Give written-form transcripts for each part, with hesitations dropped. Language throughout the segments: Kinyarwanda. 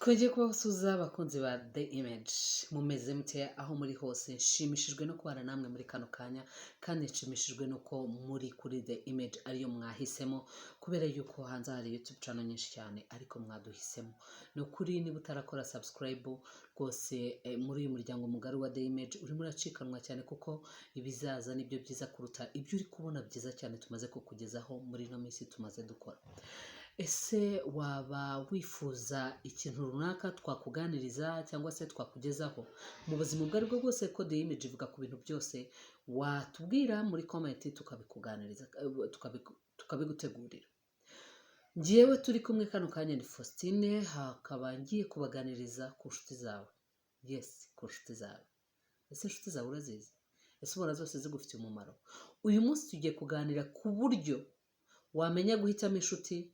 Twongeye kubasuhuza abakunzi ba The Image mumeze mute aho muri hose nshimishijwe no kubana namwe muri kano kanya kandi nshimishijwe nuko muri kuri The Image ariyo mwahisemo kubera yuko hanze hari YouTube channel nyinshi cyane ariko mwaduhisemo no kuri niba utarakora subscribe rwose muri uyu muryango mugari wa The Image urimo uracikanwa cyane kuko ibizaza nibyo byiza kuruta ibyo uri kubona byiza cyane tumaze kukugezaho muri no minsi tumaze dukora. Ese waba wifuza ikintu runaka twakuganiriza cyangwa se twakugezaho mu buzima ubwo aribwo bwose ko The Image ivuga ku bintu byose watubwira muri comment tukabikuganiriza tukabigutegurira. Njyewe turi kumwe kano kanya ni Faustine hakaba ngiye kubaganiriza ku nshuti zawe. Yes, ku nshuti zawe. Ese inshuti zawe urazizi? Ese ubona zose zigufitiye umumaro? Uyu munsi tugiye kuganira ku buryo wamenya guhitamo inshuti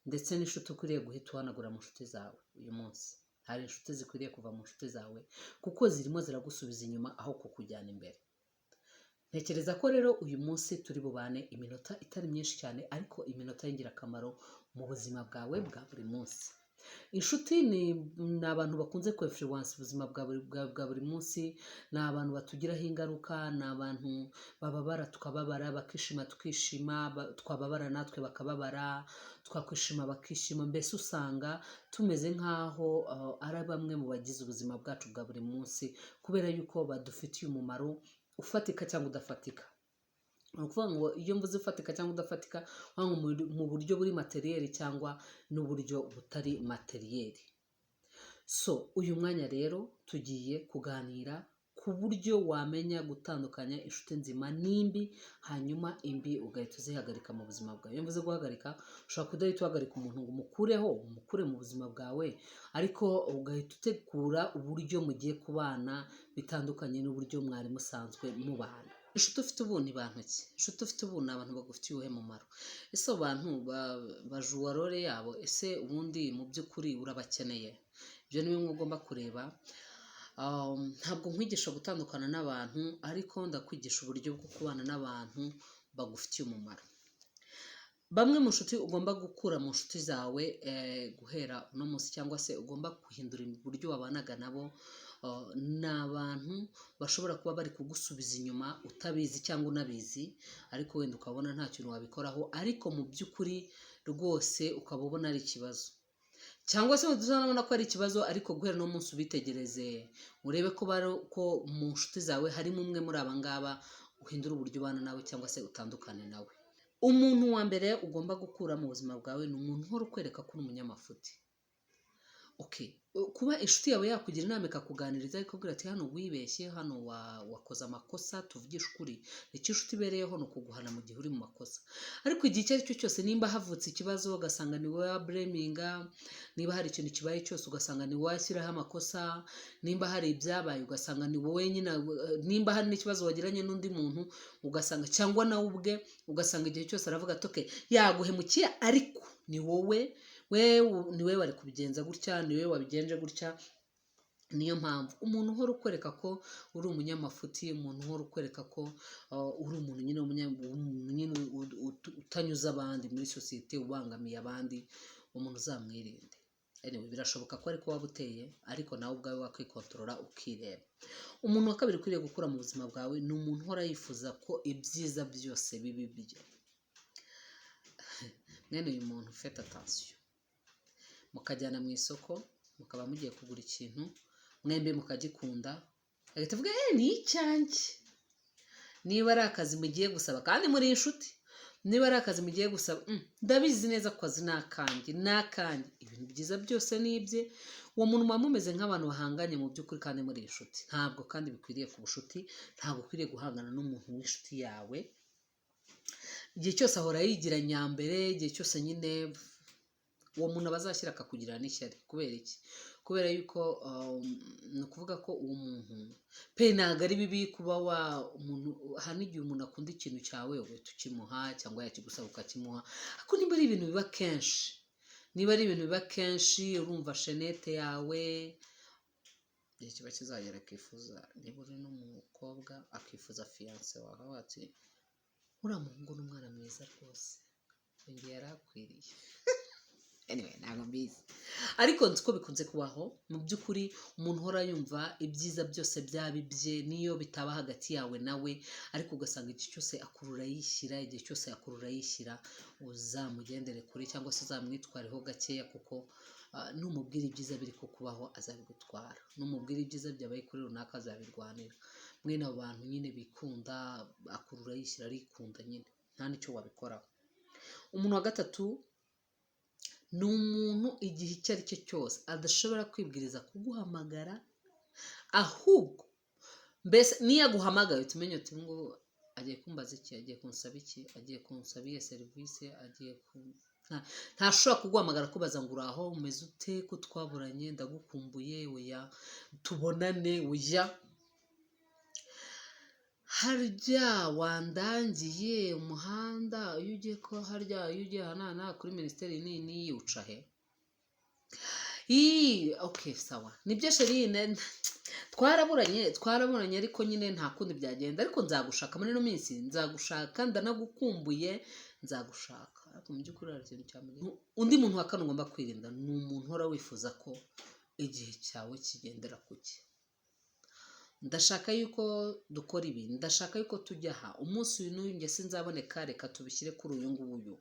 ndetse n'inshuti ukwiriye guhita uhanagura mu nshuti zawe. Uyu munsi hari inshuti zikwiriye kuva mu nshuti zawe kuko zirimo ziragusubiza inyuma aho kukujyana imbere. Ntekereza ko rero uyu munsi turi bubane iminota itari myinshi cyane ariko iminota y'ingirakamaro mu buzima bwawe bwa buri munsi. Inshuti ni abantu bakunze ku influence ubuzima bwa buri munsi, ni abantu batugiraho ingaruka, ni abantu bababara tukababara, bakishima tukishima, twababara natwe bakababara, twakwishima bakishima, mbese usanga tumeze nk'aho ari bamwe mu bagize ubuzima bwacu bwa buri munsi kubera yuko badufitiye umumaro ufatika cyangwa udafatika. Ni ukuvuga ngo iyo mvuze ufatika cyangwa udafatika mu buryo buri materiyeri cyangwa n'uburyo butari materiyeri. So uyu mwanya rero tugiye kuganira ku buryo wamenya gutandukanya inshuti nzima n'imbi hanyuma imbi ugahita uzihagarika mu buzima bwawe. Iyo mvuze guhagarika ushobora kudahita uhagarika umuntu ngo umukure mu buzima bwawe ariko ugahita utegura uburyo mugiye kubana bitandukanye n'uburyo mwari musanzwe mubana. Inshuti ufite ubu ni bantu ki? Inshuti ufite ubu ni abantu bagufitiye uwuhe mumaro? Ese abantu bajuwa role yabo, ese ubundi mu by'ukuri urabakeneye? Ibyo ni bimwe ugomba kureba. Ntabwo nkwigisha gutandukana n'abantu ariko ndakwigisha uburyo bwo kubana n'abantu bagufitiye umumaro. Bamwe mu nshuti ugomba gukura mu nshuti zawe guhera uno munsi cyangwa se ugomba guhindura uburyo wabanaga nabo, ni abantu bashobora kuba bari kugusubiza inyuma utabizi cyangwa unabizi ariko wenda ukabona nta kintu wabikoraho ariko mu by'ukuri rwose ukaba ubona ari ikibazo. Cyangwa se uzanabona ko ari ikibazo ariko guhera no munsi ubitegereze urebe ko mu nshuti zawe harimo umwe muri aba ngaba uhindura uburyo ubana nawe cyangwa se utandukane nawe. Umuntu wa mbere ugomba gukura mu buzima bwawe ni umuntu uhora ukwereka ko uri umunyamafuti. Kuba inshuti yawe yakugira inama ikakuganiriza ikakubwira ati hano wibeshye, hano wakoze amakosa, tuvugisha ukuri, icyo inshuti ibereyeho ni ukuguhana mu gihe uri mu makosa. Ariko igihe icyo ari cyo cyose nimba havutse ikibazo ugasanga ni wowe wabureminga, niba hari ikintu kibaye cyose ugasanga ni wowe washyiraho amakosa, nimba hari ibyabaye ugasanga ni wowe nyine, nimba hari n'ikibazo wagiranye n'undi muntu ugasanga cyangwa nawe ubwe ugasanga igihe cyose aravuga ati yaguhemukiye ariko ni wowe wari kubigenza gutya, ni wowe wabigenje gutya. Niyo mpamvu umuntu uhora ukwereka ko uri umunyamafuti, umuntu uhora ukwereka ko uri umuntu nyine utanyuze abandi muri sosiyete, ubangamiye abandi, umuntu uzamwirinde. Birashoboka ko ariko waba uteye ariko nawe ubwawe wakwikontorora ukireba. Umuntu wa kabiri ukwiriye gukura mu buzima bwawe ni umuntu uhora yifuza ko ibyiza byose bibi bye. Mwene uyu muntu faites attention. Mukajyana mu isoko mukaba mugiye kugura ikintu mwembe mukagikunda agahita avuga ni icyanjye. Niba ari akazi mugiye gusaba kandi muri inshuti, niba ari akazi mugiye gusaba ndabizi neza ko akazi n'akanjye, ibintu byiza byose ni ibye. Uwo muntu muba mumeze nk'abantu bahanganye mu by'ukuri kandi muri inshuti. Ntabwo kandi bikwiriye ku bushuti, ntabwo ukwiriye guhangana n'umuntu w'inshuti yawe. Igihe cyose ahora yigira nyambere, igihe cyose nyine uwo muntu abazashyira akakugirira n'ishyari. Kubera iki? Kubera yuko ni ukuvuga ko uwo muntu ntabwo ari bibi kuba umuntu hari n'igihe umuntu akunda ikintu cyawe ugahita ukimuha cyangwa yakigusaba ukakimuha ariko niba ari ibintu biba kenshi, urumva shenete yawe igihe kiba kizagera akifuza, niba uri n'umukobwa akifuza fiyanse wawe ati uriya muhungu ni umwana mwiza rwose, yari akwiriye. Anyway, ntabwo mbizi. ariko nzi ko bikunze kubaho mu by'ukuri. Umuntu uhora yumva ibyiza byose byaba ibye niyo bitaba hagati yawe nawe, ariko ugasanga igihe cyose akurura yishyira, igihe cyose akurura yishyira, uzamugendere kure cyangwa se uzamwitwareho gakeya, kuko numubwira ibyiza biri kukubaho azabigutwara, numubwira ibyiza byabaye kuri runaka azabirwanira. Mwene abo bantu nyine bikunda, akurura yishyira, arikunda nyine, nta n'icyo wabikoraho. Umuntu wa gatatu ni umuntu igihe icyo ari cyo cyose adashobora kwibwiriza kuguhamagara, ahubwo mbese niyo aguhamagaye tumenye uti ngo agiye kumbaza iki, agiye kunsaba iki, agiye kunsaba iyo serivisi, ntashobora kuguhamagara kubaza ngo uraho umeze ute, ko twaburanye, ndagukumbuye, oya tubonane, oya harya wandangiye umuhanda, iyo ugiye ko harya, iyo ugiye ahanana kuri minisiteri nini uca he? Okay, sawa, nibyo sherine, twaraburanye ariko nyine nta kundi byagenda, ariko nzagushaka muri ino minsi, nzagushaka, ndanagukumbuye, nzagushaka. Ariko mu by'ukuri hari ikintu cyamugenda. Undi muntu wa kane ugomba kwirinda ni umuntu uhora wifuza ko igihe cyawe kigendera kuki. Ndashaka yuko dukora ibi, ndashaka yuko tujya aha, umunsi uyu n'uyu njye sinzaboneka, reka tubishyire kuri uyu nguyu.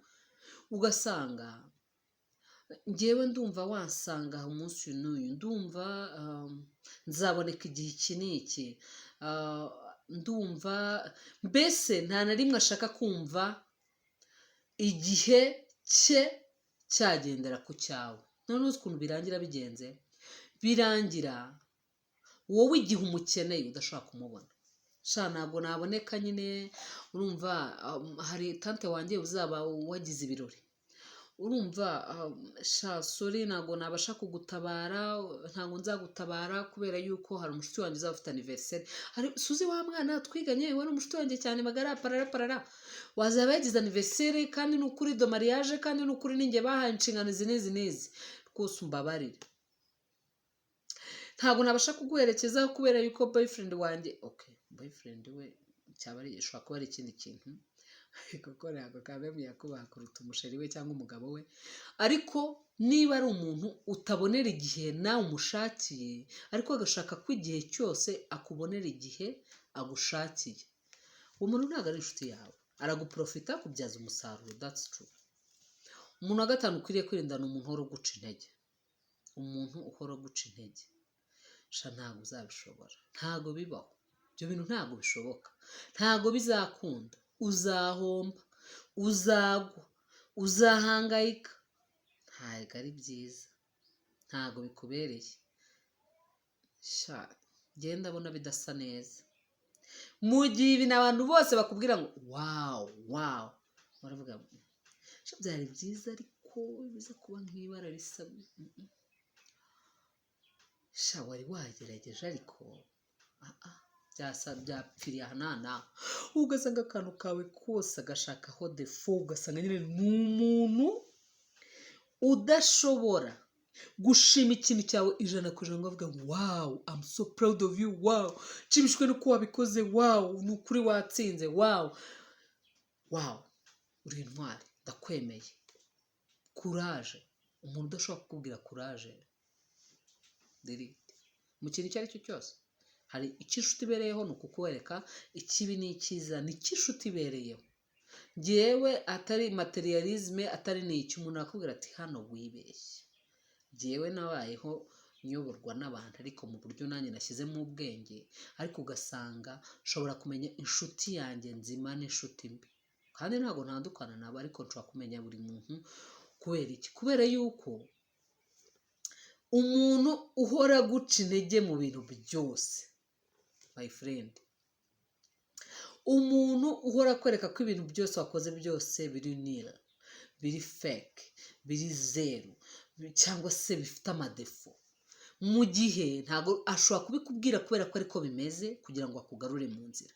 Ugasanga njyewe ndumva wansanga umunsi uyu n'uyu, ndumva nzaboneka igihe iki n'iki, ndumva mbese nta na rimwe ashaka kumva igihe cye cyagendera ku cyawe. None uzi ukuntu birangira bigenze? Birangira wowe igihe umukeneye udashobora kumubona. Ntabwo naboneka nyine, urumva hari tante wanjye uzaba wagize ibirori, urumva sori ntabwo nabasha kugutabara, ntabwo nzagutabara kubera yuko hari umushuti wanjye uzaba ufite anniversaire. Suzi wa mwana twiganye, we n'umushuti wanjye cyane magara, parara wazaba yagize anniversaire, kandi ni ukuri do mariage, kandi ni ukuri ninjye bahaye inshingano izi n'izi, rwose umbabarire, ntabwo nabasha kuguherekeza kubera yuko boyfriend wanjye, okay boyfriend we cyaba ari ishobora kuba ari ikindi kintu, kuko ntabwo kagame yakubaha kuruta umusheri we cyangwa umugabo we. Ariko niba ari umuntu utabonera igihe nawe umushakiye, ariko agashaka ko igihe cyose akubonera igihe agushakiye, uwo muntu ntabwo ari inshuti yawe, araguprofita kubyaza umusaruro. That's true. Umuntu wa gatanu ukwiriye kwirinda ni umuntu uhora uguca intege. Umuntu uhora uguca intege, ntabwo uzabishobora, ntabwo bibaho, ibyo bintu ntabwo bishoboka, ntabwo bizakunda, uzahomba, uzagwa, uzahangayika, ntabwo ari byiza, ntabwo bikubereye. Genda abona bidasa neza. Mu gihe ibintu abantu bose bakubwira ngo wawu baravuga byari byiza, ariko biza kuba nk'ibara risa, wari wagerageje ariko byapfiriye ahanana. Ugasanga akantu kawe kose agashakaho defo, ugasanga nyine ni umuntu udashobora gushima ikintu cyawe ijana ku ijana ngo avuga wow I'm so proud of you, wow nshimishwe nuko wabikoze, wow ni ukuri watsinze, wow uri intwari, ndakwemeye, courage. Umuntu udashobora kukubwira courage mu kintu icyo ari cyo cyose. Hari icyo inshuti ibereyeho ni ukukwereka ikibi n'icyiza, ni icyo inshuti ibereyeho. Njyewe atari materialisme, atari n'icyo umuntu akubwira ati hano wibeshye. Njyewe nabayeho nyoborwa n'abantu, ariko mu buryo nanjye nashyizemo ubwenge, ariko ugasanga nshobora kumenya inshuti yanjye nzima n'inshuti mbi, kandi ntabwo ntandukana nabo, ariko nshobora kumenya buri muntu. Kubera iki? Kubera yuko umuntu uhora guca intege mu bintu byose, my friend, umuntu uhora kwereka ko ibintu byose wakoze byose biri nil, biri fake, biri zeru, cyangwa se bifite amadefo, mu gihe ntabwo ashobora kubikubwira kubera ko ariko bimeze kugira ngo akugarure mu nzira.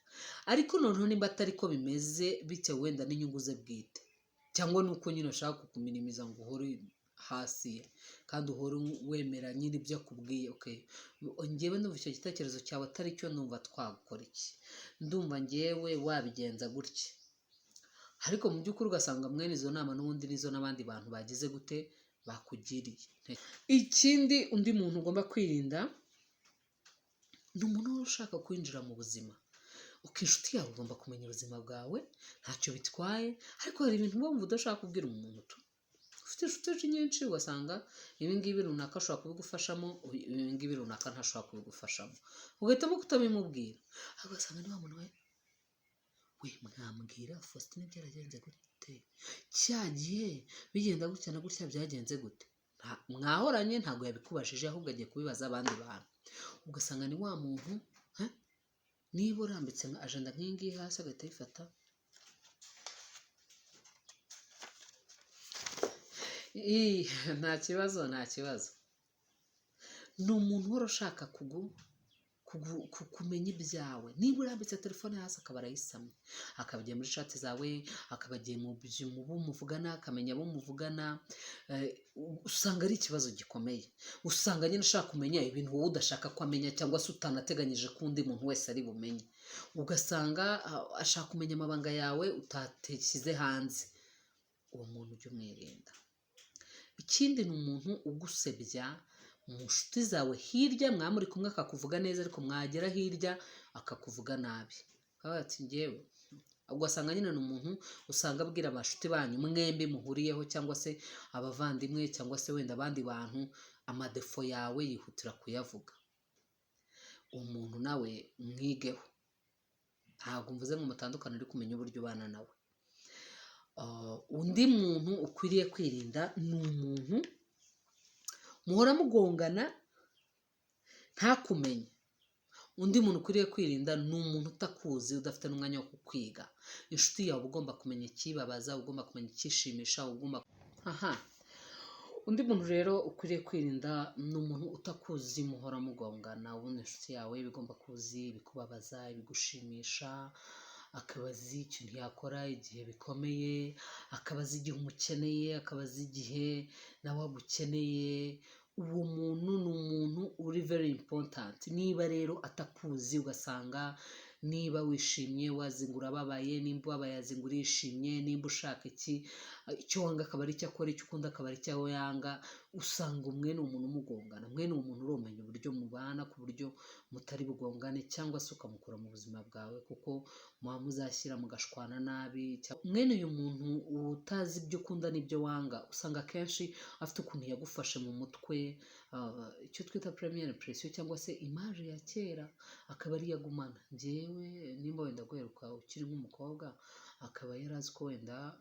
Ariko noneho nimba atari ko bimeze bitewe wenda n'inyungu ze bwite, cyangwa nuko nyine ashaka kukuminimiza ngo uhore hasi kandi uhora wemera nyine ibyo akubwiye. Okay, njyewe ndumva icyo gitekerezo cyawe atari cyo, ndumva twagukora iki, ndumva njyewe wabigenza gutya. Ariko mu by'ukuri ugasanga mwene izo nama n'ubundi nizo n'abandi bantu bagize gute, bakugiriye. Ikindi undi muntu ugomba kwirinda ni umuntu waba ushaka kwinjira mu buzima. Uko inshuti yawe ugomba kumenya ubuzima bwawe ntacyo bitwaye, ariko hari ibintu uba wumva udashaka kubwira umuntu. Ufite inshuti nyinshi ugasanga ibi ngibi runaka ashobora kubigufashamo, ibi ngibi runaka ntashobora kubigufashamo, ugahitamo kutabimubwira. Ugasanga ni wa muntu we mwambwira Faustin byaragenze gute, cya gihe bigenda gutya na gutya byagenze gute. Mwahoranye ntabwo yabikubashije, ahubwo agiye kubibaza abandi bantu. Ugasanga ni wa muntu niba urambitse nka ajenda nk'iyi ngiyi hasi agahita ayifata, nta kibazo. Ni umuntu uhora ushaka kumenya ibyawe. Niba urambitse telefone hasi akaba arayisamye, akaba agiye muri chat zawe, akaba agiye mu bo muvugana, akamenya abo muvugana, usanga ari ikibazo gikomeye. Usanga nyine ashaka kumenya ibintu wowe udashaka ko amenya, cyangwa se utanateganyije ko undi muntu wese ari bumenye. Ugasanga ashaka kumenya amabanga yawe utateshyize hanze. Uwo muntu ujye umwirinda. Ikindi ni umuntu ugusebya mu nshuti zawe hirya, mwamuri kumwe akakuvuga neza, ariko mwagera hirya akakuvuga nabi. Ati ngewe, ugasanga nyine ni umuntu usanga abwira abashuti banyu mwembi muhuriyeho, cyangwa se abavandimwe, cyangwa se wenda abandi bantu, amadefo yawe yihutira kuyavuga. Uwo muntu nawe mwigeho. Ntabwo mvuze ngo mutandukane, ariko kumenya uburyo ubana nawe. Undi muntu ukwiriye kwirinda ni umuntu muhora mugongana ntakumenye. Undi muntu ukwiriye kwirinda ni umuntu utakuzi, udafite n'umwanya wo kukwiga. Inshuti yawe ugomba kumenya ikibabaza, ugomba kumenya ikishimisha, undi muntu rero ukwiriye kwirinda ni umuntu utakuzi muhora mugongana. Ubundi inshuti yawe bigomba kuzi ibikubabaza, ibigushimisha, akaba azi ikintu yakora igihe bikomeye, akaba azi igihe umukeneye, akaba azi igihe nawe agukeneye. Uwo muntu ni umuntu uri very important. Niba rero atakuzi, ugasanga niba wishimye wazinga urababaye, nimba ubabaye yazinga urishimye, nimba ushaka icyo wanga akaba ari icyo akora, icyo ukunda akaba ari icyo yanga, usanga umwe ni umuntu umugongana. Mwe ni umuntu uromenya uburyo mubana ku buryo mutari bugongane, cyangwa se ukamukura mu buzima bwawe kuko muba muzashyira mugashwana nabi. Mwene uyu muntu utazi ibyo ukunda n'ibyo wanga, usanga akenshi afite ukuntu yagufashe mu mutwe, icyo twita premiere impression cyangwa se image ya kera, akaba ari yagumana. Njyewe nimba wenda guheruka ukiri nk'umukobwa, akaba yarazi ko wenda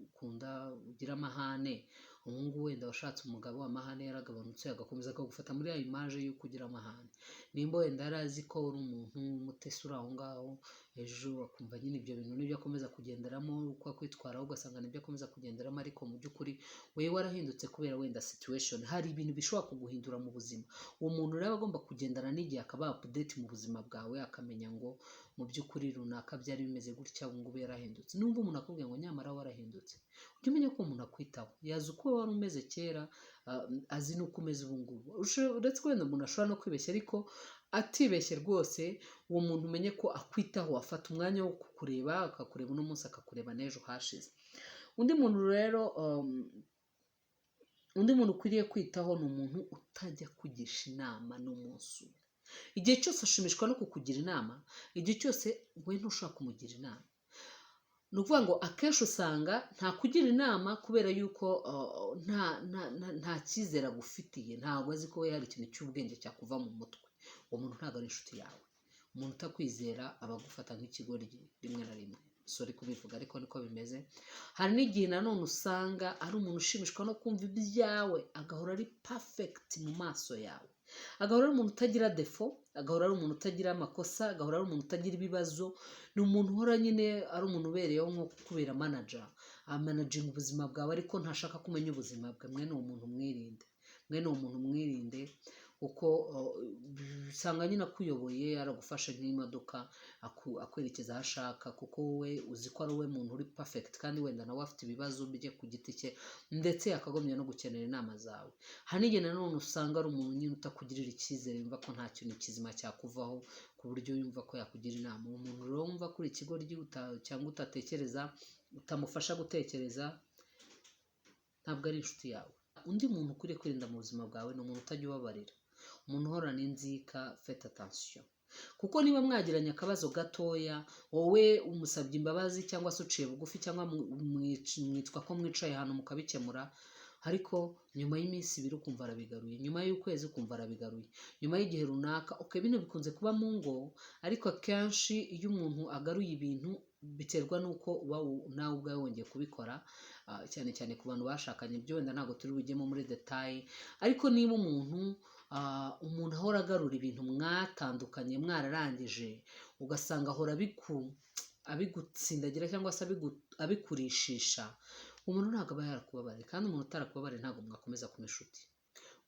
ukunda ugira amahane, ubu wenda washatse umugabo, amahane yaragabanutse, agakomeza akagufata muri ya image y'uko ugira amahane. Nimba wenda yarazi ko uri umuntu w'umutesi uri aho ngaho, ejo akumva nyine ibyo bintu nibyo akomeza kugenderamo, uko akwitwaraho ugasanga nibyo akomeza kugenderamo, ariko mu by'ukuri wewe warahindutse kubera wenda situation. Hari ibintu bishobora kuguhindura mu buzima. Uwo muntu rero agomba kugendana n'igihe, akaba update mu buzima bwawe, akamenya ngo mu by'ukuri runaka byari bimeze gutya, ubu ngubu yarahindutse. Numva umuntu akubwira ngo nyamara warahindutse, ujye umenya ko umuntu akwitaho. Yazi uko wari umeze kera, azi n'uko umeze ubu ngubu. Uretse ko wenda umuntu ashobora no kwibeshya, ariko atibeshye rwose, uwo muntu umenye ko akwitaho, afata umwanya wo kukureba, akakureba uno munsi, akakureba n'ejo hashize. Undi muntu rero, undi muntu ukwiriye kwitaho ni umuntu utajya kugisha inama n'umunsi umwe. Igihe cyose ashimishwa no kukugira inama, igihe cyose we ntushaka kumugira inama. Ni ukuvuga ngo akenshi usanga nta kugira inama kubera yuko nta cyizere agufitiye, ntabwo azi ko we hari ikintu cy'ubwenge cyakuva mu mutwe. Uwo muntu ntabwo ari inshuti yawe. Umuntu utakwizera aba agufata nk'ikigoryi rimwe na rimwe. Sorry kubivuga, ariko niko bimeze. Hari n'igihe nanone usanga ari umuntu ushimishwa no kumva ibyawe, agahora ari perfect mu maso yawe, agahora ari umuntu utagira defo, agahora ari umuntu utagira amakosa, agahora ari umuntu utagira ibibazo. Ni umuntu uhora nyine ari umuntu ubereyeho nko kubera manager, managing ubuzima bwawe, ariko ntashaka kumenya ubuzima bwe. Mwene uwo muntu mwirinde, kuko usanga nyine akuyoboye, aragufashe nk'imodoka akwerekeza aho ashaka, kuko wowe uzi ko ari wowe muntu uri perfect, kandi wenda nawe afite ibibazo bye ku giti cye, ndetse yakagombye no gukenera inama zawe. Hari n'igihe nanone usanga ari umuntu nyine utakugirira icyizere, yumva ko nta kintu kizima cyakuvaho, ku buryo yumva ko yakugira inama. Uwo muntu rero wumva kuri ikigoryi cyangwa utatekereza, utamufasha gutekereza, ntabwo ari inshuti yawe. undi muntu ukwiriye kwirinda mu buzima bwawe ni umuntu utajya ubabarira, umuntu uhorana inzika. Faites attention, kuko niba mwagiranye akabazo gatoya, wowe umusabye imbabazi cyangwa se uciye bugufi cyangwa mwitwa ko mwicaye ahantu mukabikemura, ariko nyuma y'iminsi 2 ukumva arabigaruye, nyuma y'ukwezi ukumva arabigaruye, nyuma y'igihe runaka. Bino bikunze kuba mu ngo, ariko akenshi iyo umuntu agaruye ibintu biterwa n'uko nawe ubwawe wongeye kubikora, cyane cyane ku bantu bashakanye. Ibyo wenda ntabwo turi bujyemo muri detail, ariko niba umuntu ahora agarura ibintu mwatandukanye mwararangije, ugasanga ahora abigutsindagira cyangwa se abikurishisha, umuntu ntabwo aba yarakubabariye, kandi umuntu utarakubabariye ntabwo mwakomeza kuba inshuti.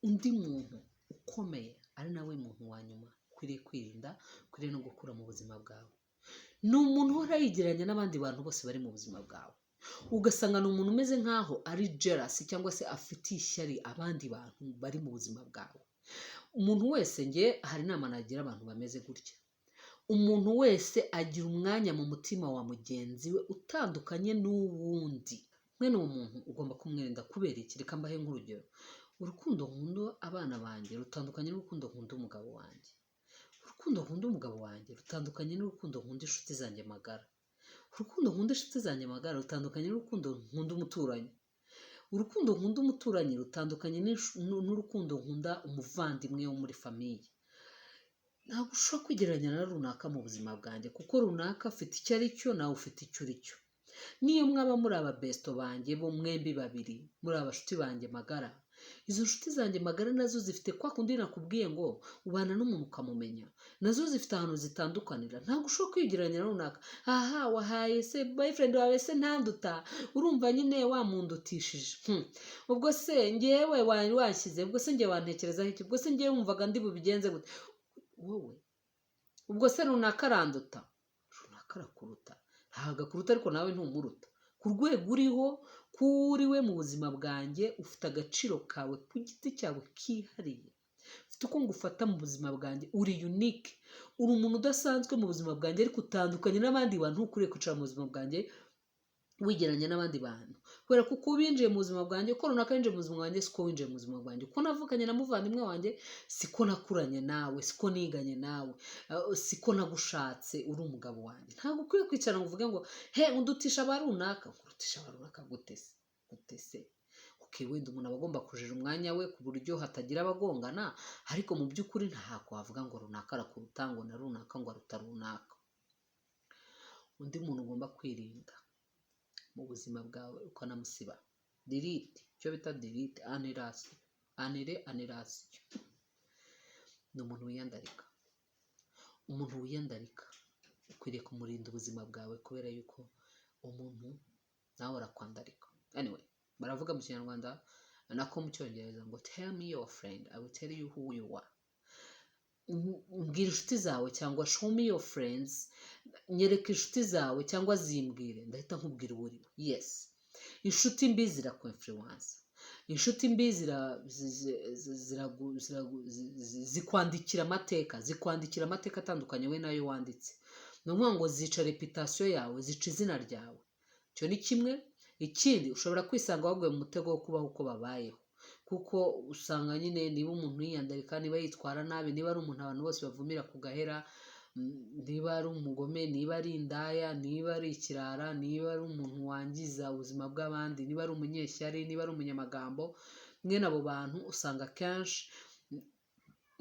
Undi muntu ukomeye ari nawe muntu wa nyuma ukwiriye kwirinda, ukwiriye no gukura mu buzima bwawe, ni umuntu uhora yigereranya n'abandi bantu bose bari mu buzima bwawe. Ugasanga ni umuntu umeze nk'aho ari jealous cyangwa se afitiye ishyari abandi bantu bari mu buzima bwawe. Umuntu wese, hari inama nagira abantu bameze gutya, umuntu wese agira umwanya mu mutima wa mugenzi we utandukanye n'uwundi. Mwene uwo muntu ugomba kumwirinda. Kubera iki? Reka mbahe nk'urugero. Urukundo nkunda abana banjye rutandukanye n'urukundo nkunda umugabo wanjye. Urukundo nkunda umugabo wanjye rutandukanye n'urukundo nkunda inshuti zanjye magara. Urukundo nkunda inshuti zanjye magara rutandukanye n'urukundo nkunda umuturanyi. Urukundo nkunda umuturanyi rutandukanye n'urukundo nkunda umuvandimwe wo muri famiye. Ntabwo ushobora kwigereranya na runaka mu buzima bwanjye, kuko runaka afite icyo ari cyo, nawe ufite icyo uri cyo. Niyo mwaba muri aba besto banjye bo mwembi babiri, muri abashuti banjye magara, izo nshuti zanjye magara nazo zifite kwa kundi nakubwiye ngo ubana n'umuntu ukamumenya, nazo zifite ahantu zitandukanira. Ntabwo ushobora kwigereranya na runaka. Wahaye se boyfriend wawe se ntanduta, urumva nyine wamundutishije. Ubwo se ngewe washyize, ubwo se ngewe wantekerezaho iki, ubwo se ngewe wumvaga ndi bubigenze gute? Wowe ubwo se runaka aranduta? Runaka arakuruta. Ntabwo akuruta, ariko nawe ntumuruta. Ku rwego uriho, kuriwe mu buzima bwanjye, ufite agaciro kawe ku giti cyawe kihariye, ufite uko ngufata mu buzima bwanjye, uri unique, uri umuntu udasanzwe mu buzima bwanjye, ariko utandukanye n'abandi bantu. Ukuriye kwicara mu buzima bwanjye wigeranya n'abandi bantu, kubera ko uko winjiye mu buzima bwanjye, uko runaka yinjiye mu buzima bwanjye, siko winjiye mu buzima bwanjye. Uko navukanye na muvandimwe wanjye, siko nakuranye nawe, siko niganye nawe, siko nagushatse uri umugabo wanjye. Ntabwo ukwiye kwicara ngo uvuge ngo undutisha aba runaka. Kurutisha aba runaka gute se? Wenda umuntu aba agomba kujira umwanya we ku buryo hatagira abagongana, ariko mu by'ukuri ntabwo wavuga ngo runaka arakuruta, ngo na runaka ngo aruta runaka. Undi muntu ugomba kwirinda mu buzima bwawe ukanamusiba, delete, icyo bita delete, annulation, ni umuntu wiyandarika. Umuntu wiyandarika ukwiriye kumurinda ubuzima bwawe, kubera yuko umuntu nawe arakwandarika. Anyway, baravuga mu Kinyarwanda nako mu Cyongereza ngo tell me your friend, I will tell you who you are. Mbwira inshuti zawe cyangwa show me your friends, nyereka inshuti zawe cyangwa zimbwire, ndahita nkubwira uwo uri we. Yes, inshuti mbi zirakwinfluence, inshuti mbi zikwandikira amateka atandukanye we nayo wanditse. Ni ukuvuga ngo zica reputation yawe, zica izina ryawe. Icyo ni kimwe. Ikindi, ushobora kwisanga waguye mu mutego wo kubaho uko babayeho, kuko usanga nyine niba umuntu yiyandarika, niba yitwara nabi, niba ari umuntu abantu bose bavumira ku gahera, niba ari umugome, niba ari indaya, niba ari ikirara, niba ari umuntu wangiza ubuzima bw'abandi, niba ari umunyeshyari, niba ari umunyamagambo, mwene abo bantu usanga kenshi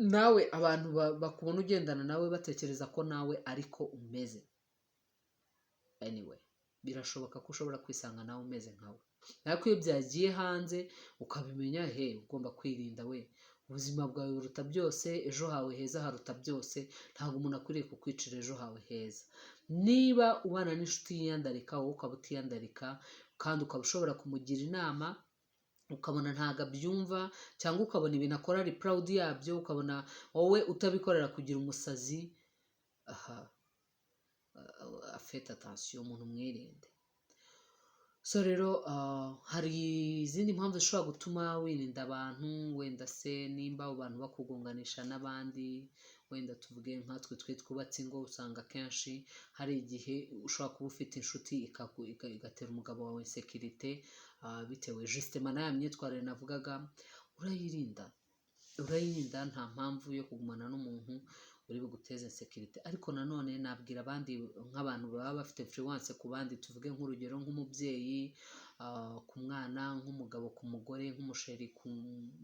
nawe abantu bakubona ugendana nawe batekereza ko nawe ariko umeze. Anyway, birashoboka ko ushobora kwisanga nawe umeze nkawe, ariko iyo byagiye hanze ukabimenya, ugomba kwirinda. Ubuzima bwawe buruta byose, ejo hawe heza haruta byose. Ntabwo umuntu akwiriye kukwicira ejo hawe heza. Niba ubana n'inshuti yiyandarika, wowe ukaba utiyandarika, kandi ukaba ushobora kumugira inama, ukabona ntabwo abyumva, cyangwa ukabona ibintu akora ari proud yabyo, ukabona wowe utabikorera kugira umusazi, faites attention, umuntu mwirinde. So rero hari izindi mpamvu zishobora gutuma wirinda abantu, wenda se nimba abo bantu bakugonganisha n'abandi, wenda tuvuge nkatwe twubatse ingo, usanga akenshi hari igihe ushobora kuba ufite inshuti igatera umugabo wawe insekirite, bitewe justement na ya myitwarire navugaga. Urayirinda nta mpamvu yo kugumana n'umuntu uri buguteze insekirite. Ariko nanone nabwira abandi nk'abantu baba bafite influence ku bandi, tuvuge nk'urugero nk'umubyeyi ku mwana, nk'umugabo ku mugore, nk'umusheri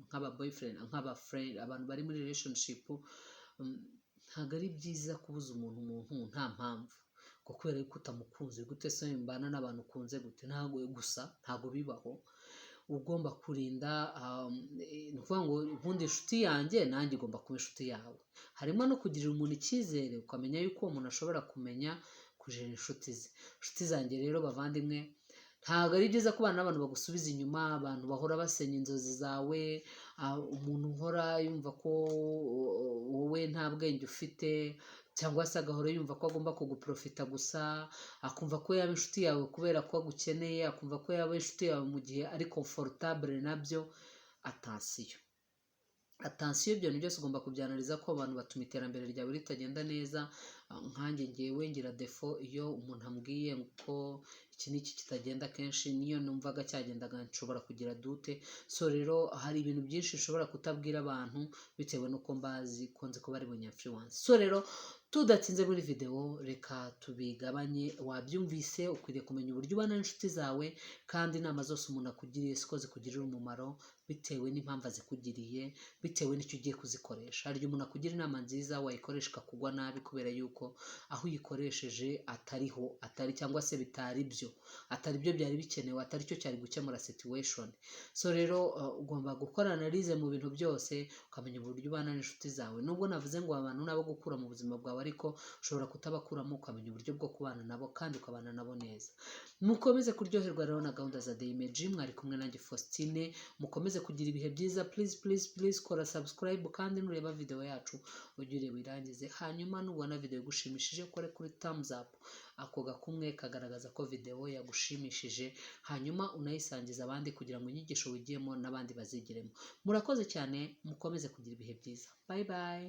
nk'aba boyfriend, nk'aba friend, abantu bari muri relationship. Ntabwo ari byiza kubuza umuntu nta mpamvu, ngo kubera yuko utamukunze. Gute se mbana n'abantu ukunze gute? Ntabwo bibaho. Ugomba kurinda, ni ukuvuga ngo nkunda inshuti yanjye, nanjye igomba kuba inshuti yawe. Harimo no kugirira umuntu icyizere, ukamenya yuko uwo muntu ashobora kumenya kujera inshuti ze. Inshuti zanjye rero bavandimwe, ntabwo ari byiza kubana n'abantu bagusubiza inyuma, abantu bahora basenya inzozi zawe, umuntu uhora yumva ko wowe nta bwenge ufite, cyangwa se agahora yumva ko agomba kuguprofita gusa, akumva ko yaba inshuti yawe kubera ko agukeneye, akumva ko yaba inshuti yawe mu gihe ari comfortable nabyo. Atansiyo, ibyo bintu byose ugomba kubyanaliza, ko abantu batuma iterambere ryawe ritagenda neza. Nkanjye ngewe ngira defo, iyo umuntu ambwiye ko iki n'iki kitagenda, kenshi niyo numvaga cyagendaga nshobora kugira dute. So rero hari ibintu byinshi ushobora kutabwira abantu bitewe n'uko mbazi ko nzi ko bari bunyinfluence. So rero tudatinze muri video, reka tubigabanye. Wabyumvise, ukwiriye kumenya uburyo ubana n'inshuti zawe, kandi inama zose umuntu akugiriye siko zikugirira umumaro, bitewe n'impamvu azikugiriye, bitewe n'icyo ugiye kuzikoresha. Hari igihe umuntu akugira inama nziza, wayikoresha ikakugwa nabi kubera yuko aho uyikoresheje atari cyangwa se bitari byo byari bikenewe, atari cyo cyari gukemura situation. So rero ugomba gukora analyse mu bintu byose, ukamenya uburyo ubana n'inshuti zawe. Nubwo navuze ngo abantu nabo gukura mu buzima bwawe, ariko ushobora kutabakuramo, ukamenya uburyo bwo kubana nabo kandi ukabana nabo neza. Mukomeze kuryoherwa rero na gahunda za The Image. Mwari kumwe nanjye Faustine, mukomeze kugira ibihe byiza. Please kora subscribe, kandi nureba video yacu ujye ureba irangize. Hanyuma nubona video igushimishije, ukore kuri thumbs up, ako gakumwe kagaragaza ko video yagushimishije. Hanyuma unayisangiza abandi kugira ngo inyigisho wigiyemo n'abandi bazigiremo. Murakoze cyane, mukomeze kugira ibihe byiza. Bye bye.